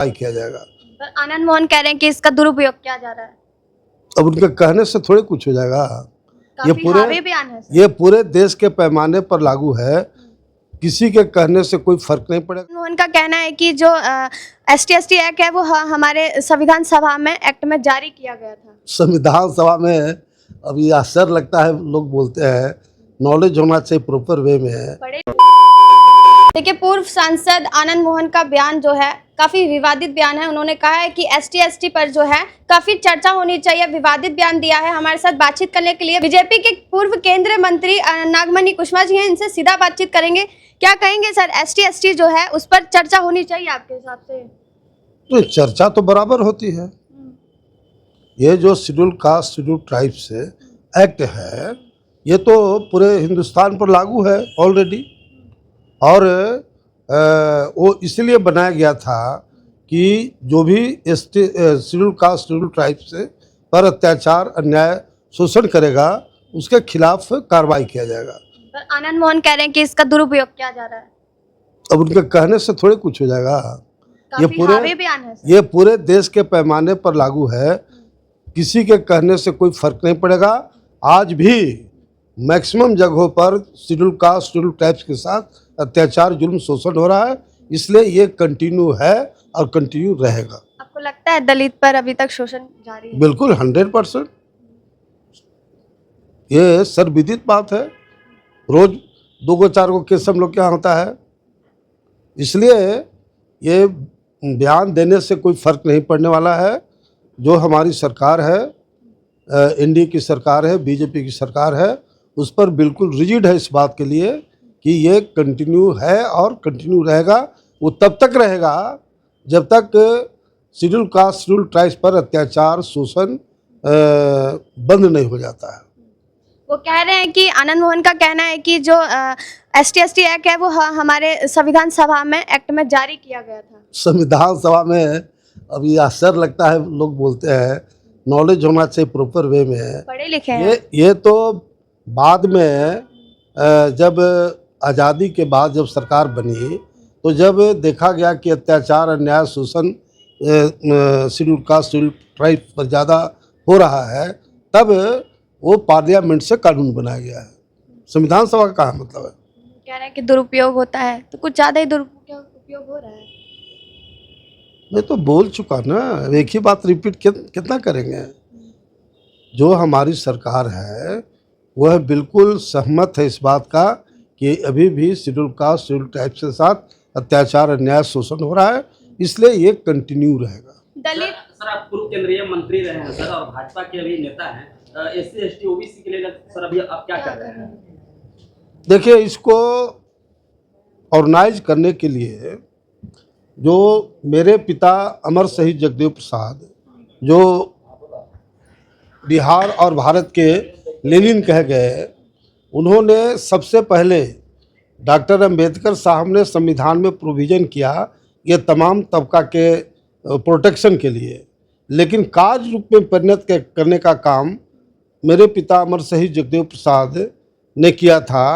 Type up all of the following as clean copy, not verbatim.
किया जाएगा। पर आनंद मोहन कह रहे हैं कि इसका दुरुपयोग किया जा रहा है। अब उनके कहने से थोड़े कुछ हो जाएगा। काफी हावी बयान है सर। ये पूरे देश के पैमाने पर लागू है, किसी के कहने से कोई फर्क नहीं पड़ेगा। मोहन का कहना है कि जो ST/ST एक्ट है वो हमारे संविधान सभा में एक्ट में जारी किया गया था। संविधान सभा में अभी आश्चर्य लगता है, लोग बोलते हैं, नॉलेज होना चाहिए प्रॉपर वे में। देखिए, पूर्व सांसद आनंद मोहन का बयान जो है काफी विवादित बयान है। उन्होंने कहा है कि ST/ST पर जो है काफी चर्चा होनी चाहिए। विवादित बयान दिया है। हमारे साथ बातचीत करने के लिए बीजेपी के पूर्व केंद्रीय मंत्री नागमणि कुशवाहा जी हैं। इनसे सीधा बातचीत करेंगे। क्या कहेंगे सर, ST/ST जो है उस पर चर्चा होनी चाहिए आपके हिसाब से? तो चर्चा तो बराबर होती है। ये जो schedule caste schedule tribes act है, ये तो पूरे हिंदुस्तान पर लागू है ऑलरेडी। और वो इसलिए बनाया गया था कि जो भी शेड्यूल कास्ट शेड्यूल ट्राइब्स पर अत्याचार, अन्याय, शोषण करेगा, उसके खिलाफ कार्रवाई किया जाएगा। पर आनंद मोहन कह रहे हैं कि इसका दुरुपयोग किया जा रहा है। अब उनके कहने से थोड़े कुछ हो जाएगा। काफी हावी बयान है सर। ये पूरे देश के पैमाने पर लागू है, किसी के कहने से कोई फर्क नहीं पड़ेगा। आज भी मैक्सिमम जगहों पर शेड्यूल कास्ट शेड्यूल ट्राइब्स के साथ अत्याचार, जुल्म, शोषण हो रहा है। इसलिए ये कंटिन्यू है और कंटिन्यू रहेगा। आपको लगता है दलित पर अभी तक शोषण जारी है? बिल्कुल 100%। ये सर्वविदित बात है। रोज 2-4 केस हम लोग के यहाँ होता है। इसलिए ये बयान देने से कोई फर्क नहीं पड़ने वाला है। जो हमारी सरकार है, NDA की सरकार है, BJP की सरकार है, उस पर बिल्कुल रिजिड है इस बात के लिए कि ये कंटिन्यू है और कंटिन्यू रहेगा। वो तब तक रहेगा जब तक शेड्यूल कास्ट शेड्यूल ट्राइब्स पर अत्याचार, शोषण बंद नहीं हो जाता है। वो कह रहे हैं कि आनंद मोहन का कहना है कि जो ST/ST एक्ट है वो हमारे संविधान सभा में एक्ट में जारी किया गया था। संविधान सभा में अभी आश्चर्य लगता है, लोग बोलते हैं, नॉलेज होना चाहिए प्रॉपर वे में। पढ़े लिखे हैं। ये तो बाद में जब आज़ादी के बाद जब सरकार बनी, तो जब देखा गया कि अत्याचार, अन्याय, शोषण शेड्यूल कास्ट शेड्यूल ट्राइब पर ज़्यादा हो रहा है, तब वो पार्लियामेंट से कानून बनाया गया है। संविधान सभा का क्या मतलब है? कह रहे हैं कि दुरुपयोग होता है, तो कुछ ज़्यादा ही दुरुपयोग हो रहा है। मैं तो बोल चुका ना, एक ही बात रिपीट कितना करेंगे। जो हमारी सरकार है वह बिल्कुल सहमत है इस बात का कि अभी भी शेड्यूल कास्ट शेड्यूल ट्राइब्स के साथ अत्याचार, अन्याय, शोषण हो रहा है। इसलिए ये कंटिन्यू रहेगा। दलित सर, आप पूर्व केंद्रीय मंत्री रहे हैं सर, और भाजपा के अभी नेता हैं। SC/ST OBC के लिए सर अभी आप क्या कर रहे हैं? देखिए, इसको ऑर्गेनाइज करने के लिए जो मेरे पिता अमर शहीद जगदेव प्रसाद, जो बिहार और भारत के लेनिन कहे गए, उन्होंने सबसे पहले डॉक्टर अंबेडकर साहब ने संविधान में प्रोविज़न किया ये तमाम तबका के प्रोटेक्शन के लिए, लेकिन कार्य रूप में परिणत करने का काम मेरे पिता अमर शहीद जगदेव प्रसाद ने किया था।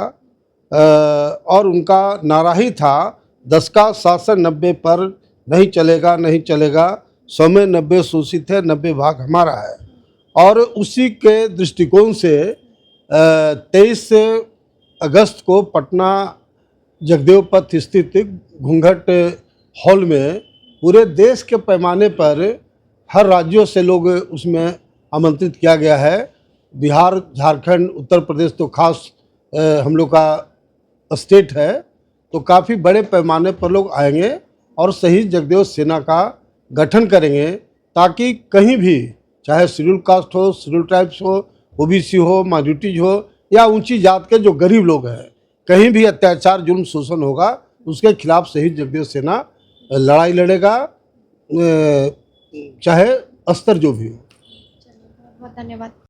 और उनका नारा ही था, 10 का शासन 90 पर नहीं चलेगा, नहीं चलेगा, 100 में 90 शोषित है, 90 भाग हमारा है। और उसी के दृष्टिकोण से 23 अगस्त को पटना जगदेव पथ स्थित घूंघट हॉल में पूरे देश के पैमाने पर हर राज्यों से लोग उसमें आमंत्रित किया गया है। बिहार, झारखंड, उत्तर प्रदेश तो खास हम लोग का स्टेट है, तो काफ़ी बड़े पैमाने पर लोग आएंगे और शहीद जगदेव सेना का गठन करेंगे, ताकि कहीं भी, चाहे शेड्यूल कास्ट हो, शेड्यूल ट्राइब्स हो, OBC हो, माइनॉरिटीज हो या ऊंची जात के जो गरीब लोग हैं, कहीं भी अत्याचार, जुल्म, शोषण होगा, उसके खिलाफ शहीद जगदेव सेना लड़ाई लड़ेगा, चाहे अस्तर जो भी हो। बहुत धन्यवाद।